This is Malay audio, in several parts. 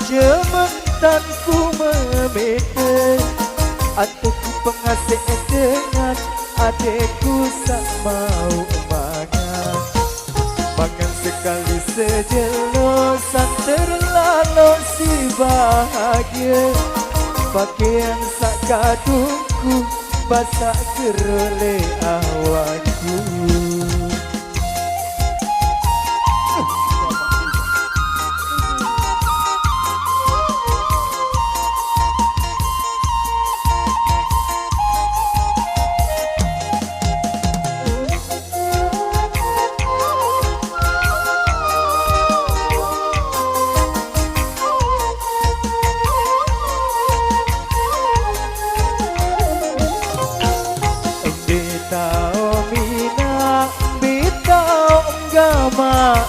Cementan ku memete, adekku pengasih dengan adekku sak mau mangan. Makan sekali sejelosan terlalu si bahagia. Pakaian sak kadungku basah kerole awakku.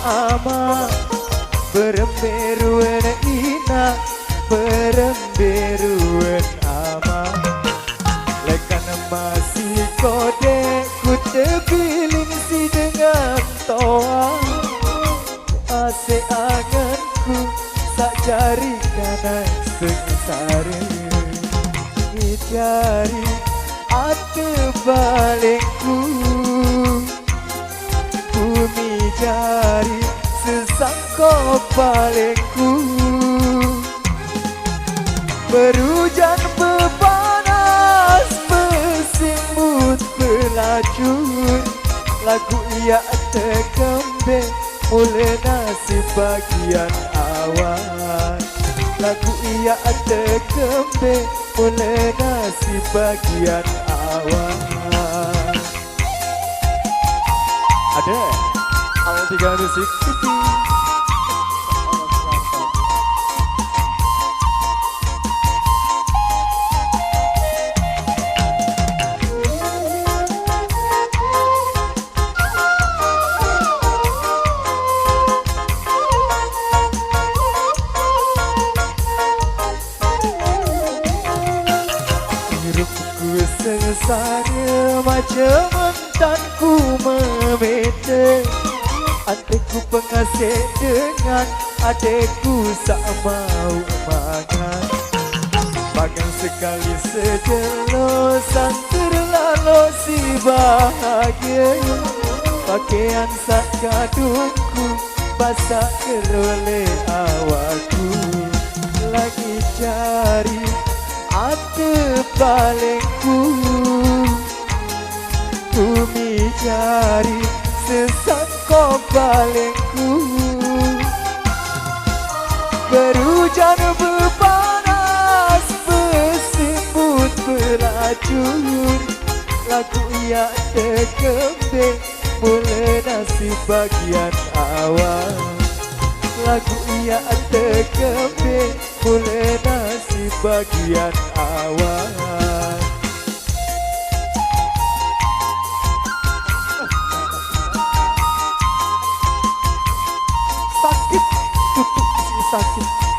Ama beremberuan ina beremberuan ama lekan masih kode ku terpiling si dengan toa ase anganku sak jari kanan sengsara ngijari ate balikku bumi jari sesangko palingku. Berhujan bepanas bersimbut pelacur, lagu ia terkembe mulai nasib bagian awal. Lagu ia terkembe mulai nasib bagian awal. Ada Al3 Music TV. Hidupku sengsara macam mentanku memete, adekku pengasih dengan adekku sak mau makan. Makan sekali sejelosan terlalu si bahagia. Pakaian sak kadungku basah kerole awakku. Lagi cari ate palingku, bumi jari sesangko palingku. Berhujan bepanas bersimbut beracun, lagu ia terkembe mulai nasib bagian awal. Lagu ia terkembe mulai nasib bagian awal. Sakit, tutup si sakit.